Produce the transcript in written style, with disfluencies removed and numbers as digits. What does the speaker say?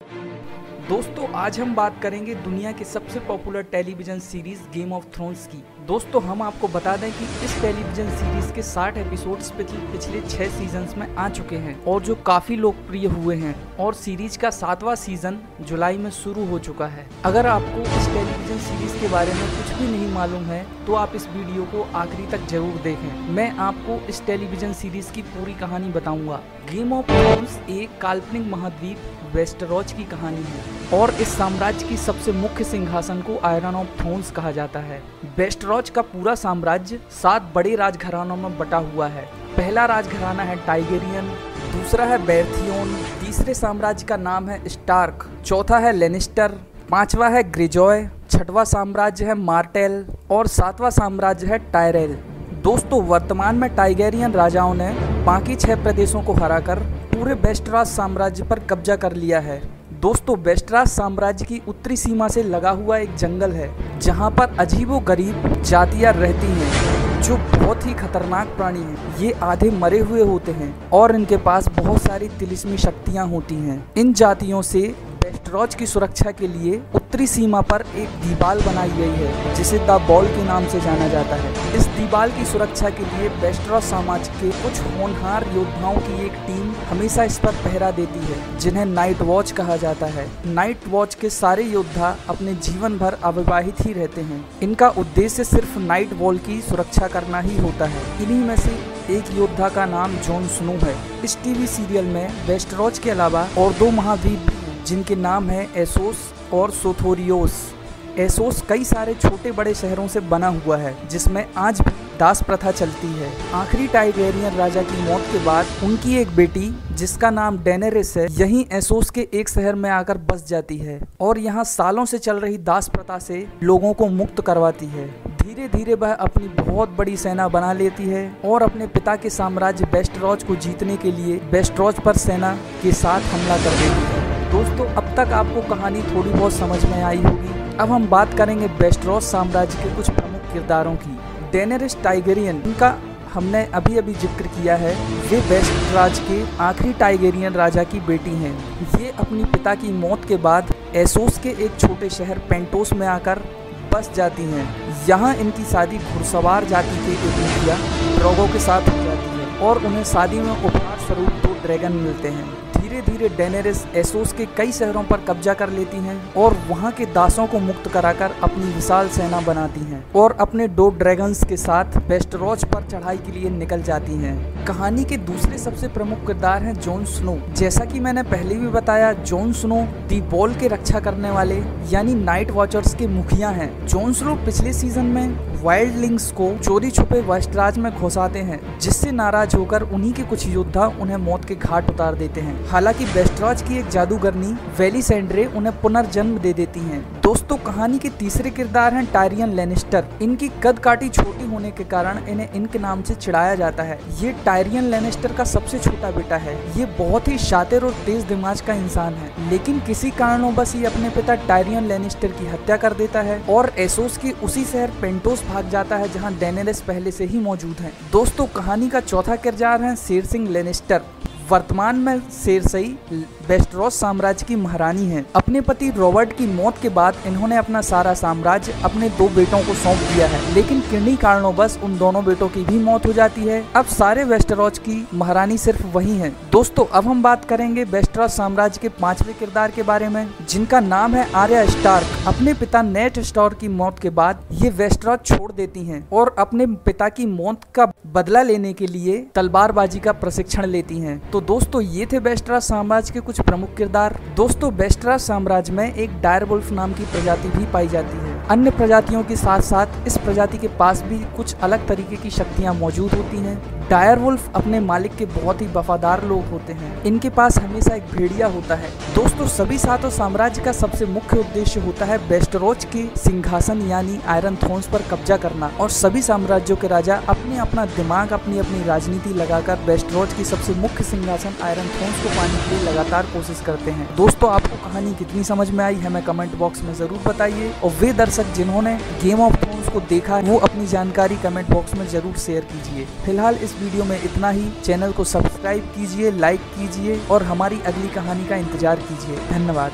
दोस्तों आज हम बात करेंगे दुनिया की सबसे popular television series game of thrones की। दोस्तों हम आपको बता दें कि इस टेलीविज़न सीरीज़ के 60 एपिसोड्स पिछले 6 सीजन्स में आ चुके हैं और जो काफ़ी लोकप्रिय हुए हैं और सीरीज का 7वां सीजन जुलाई में शुरू हो चुका है। अगर आपको इस टेलीविज़न सीरीज़ के बारे में कुछ भी नहीं मालूम है तो आप इस वीडियो को आखिरी तक जरूर देखें। मैं आपको इस टेलीविज़न सीरीज़ की पूरी कहानी बताऊंगा। गेम ऑफ थ्रोन्स एक काल्पनिक महाद्वीप वेस्टरोज की कहानी है और इस साम्राज्य की सबसे मुख्य सिंहासन को आयरन ऑफ थ्रोन्स कहा जाता है। वेस्टरोज का पूरा साम्राज्य 7 बड़े राजघरानों में बटा हुआ है। पहला राजघराना है टाइगेरियन, दूसरा है बैरथियोन, तीसरे साम्राज्य का नाम है स्टार्क, चौथा है लेनिस्टर, पांचवा है ग्रेजॉय, छठवां साम्राज्य है मार्टेल और 7वां साम्राज्य है टायरेल। दोस्तों वर्तमान में टाइगेरियन राजाओं ने बाकी 6 प्रदेशों को हराकर पूरे वेस्टराज साम्राज्य पर कब्जा कर लिया है। दोस्तों वेस्टराज साम्राज्य की उत्तरी सीमा से लगा हुआ एक जंगल है जहां पर अजीबोगरीब जातियां रहती हैं जो बहुत ही खतरनाक प्राणी हैं। ये आधे मरे हुए होते हैं और इनके पास बहुत सारी तिलिस्मी शक्तियां होती हैं। इन जातियों से वेस्टरोज की सुरक्षा के लिए उत्तरी सीमा पर एक दीवार बनाई गई है जिसे द वॉल के नाम से जाना जाता है। इस दीवार की सुरक्षा के लिए वेस्टरोज समाज के कुछ होनहार योद्धाओं की एक टीम हमेशा इस पर पहरा देती है जिन्हें नाइट वॉच कहा जाता है। नाइट वॉच के सारे योद्धा अपने जीवन भर अविवाहित ही रहते हैं। इनका उद्देश्य सिर्फ नाइट वॉल की सुरक्षा करना ही होता है। इन्हीं में से एक योद्धा का नाम जॉन स्नो है। इस टीवी सीरियल में वेस्टरोज के अलावा और 2 महाद्वीप जिनके नाम है एसोस और सोथोरियोस। एसोस कई सारे छोटे बड़े शहरों से बना हुआ है जिसमें आज भी दास प्रथा चलती है। आखिरी टाइगेरियन राजा की मौत के बाद उनकी एक बेटी जिसका नाम डेनेरिस है यहीं एसोस के एक शहर में आकर बस जाती है और यहाँ सालों से चल रही दास प्रथा से लोगों को मुक्त करवाती है। धीरे धीरे वह अपनी बहुत बड़ी सेना बना लेती है और अपने पिता के साम्राज्य वेस्टरोज को जीतने के लिए वेस्टरोज पर सेना के साथ हमला कर देती है। दोस्तों अब तक आपको कहानी थोड़ी बहुत समझ में आई होगी। अब हम बात करेंगे वेस्टरोज साम्राज्य के कुछ प्रमुख किरदारों की। डेनेरिस टाइगेरियन, इनका हमने अभी अभी जिक्र किया है। वे वेस्टराज के आखिरी टाइगेरियन राजा की बेटी हैं। ये अपनी पिता की मौत के बाद एसोस के एक छोटे शहर पेंटोस में आकर बस जाती हैं। यहाँ इनकी शादी घुड़सवार जाति के एक मुखिया ड्रोगो के साथ हो जाती है और उन्हें शादी में उपहार स्वरूप 2 ड्रैगन मिलते हैं। धीरे धीरे डेनेरिस एसोस के कई शहरों पर कब्जा कर लेती हैं और वहां के दासों को मुक्त कराकर अपनी विशाल सेना बनाती हैं और अपने 2 ड्रैगन्स के साथ वेस्टरोज पर चढ़ाई के लिए निकल जाती हैं। कहानी के दूसरे सबसे प्रमुख किरदार हैं जॉन स्नो। जैसा कि मैंने पहले भी बताया, जॉन स्नो दी वॉल के रक्षा करने वाले यानी नाइट वॉचर्स के मुखिया हैं। जॉन स्नो पिछले सीजन में वाइल्डलिंग्स को चोरी छुपे वेस्टराज में घुसाते हैं जिससे नाराज होकर उन्हीं के कुछ योद्धा उन्हें मौत के घाट उतार देते हैं। हालांकि वेस्टरोज की एक जादूगरनी वेलिसेंड्रे उन्हें पुनर्जन्म दे देती हैं। दोस्तों कहानी के तीसरे किरदार हैं टायरियन लेनिस्टर। इनकी कद काठी छोटी होने के कारण इन्हें इनके नाम से चिढ़ाया जाता है। ये टायरियन लेनिस्टर का सबसे छोटा बेटा है। ये बहुत ही शातिर और तेज दिमाग का इंसान है लेकिन किसी कारणवश ये अपने पिता टायरियन लेनिस्टर की हत्या कर देता है और एसोस के उसी शहर पेंटोस भाग जाता है जहां डेनेरिस पहले से ही मौजूद है। दोस्तों कहानी का चौथा किरदार है सेरसिंग लेनिस्टर। वर्तमान में सेरसई वेस्टरोज साम्राज्य की महारानी हैं। अपने पति रॉबर्ट की मौत के बाद इन्होंने अपना सारा साम्राज्य अपने 2 बेटों को सौंप दिया है लेकिन किन्हीं कारणों उन दोनों बेटों की भी मौत हो जाती है। अब सारे वेस्टरोज की महारानी सिर्फ वही हैं। दोस्तों अब हम बात करेंगे वेस्टरोज साम्राज्य के 5वें किरदार के बारे में जिनका नाम है आर्या स्टार्क। अपने पिता नेड स्टार्क की मौत के बाद ये वेस्टरोज छोड़ देती हैं और अपने पिता की मौत का बदला लेने के लिए तलवारबाजी का प्रशिक्षण लेती हैं। तो दोस्तों ये थे वेस्टरोज साम्राज्य के कुछ प्रमुख किरदार। दोस्तों वेस्टरोज साम्राज्य में एक डायरवुल्फ नाम की प्रजाति भी पाई जाती है। अन्य प्रजातियों के साथ साथ इस प्रजाति के पास भी कुछ अलग तरीके की शक्तियां मौजूद होती हैं। डायरवुल्फ अपने मालिक के बहुत ही वफादार लोग होते हैं। इनके पास हमेशा एक भेड़िया होता है। दोस्तों सभी 7 साम्राज्य का सबसे मुख्य उद्देश्य होता है वेस्टरोज के सिंहासन यानी आयरन थ्रोन्स पर कब्जा करना और सभी साम्राज्यों के राजा अपने अपना दिमाग अपनी अपनी राजनीति लगाकर वेस्टरोज की सबसे मुख्य सिंहासन आयरन थ्रोन्स को पाने के लिए लगातार कोशिश करते हैं। दोस्तों आपको कहानी कितनी समझ में आई हमें कमेंट बॉक्स में जरूर बताइए और वे दर्शक जिन्होंने गेम ऑफ थ्रोन्स को देखा वो अपनी जानकारी कमेंट बॉक्स में जरूर शेयर कीजिए। फिलहाल इस इस वीडियो में इतना ही। चैनल को सब्सक्राइब कीजिए, लाइक कीजिए और हमारी अगली कहानी का इंतजार कीजिए। धन्यवाद।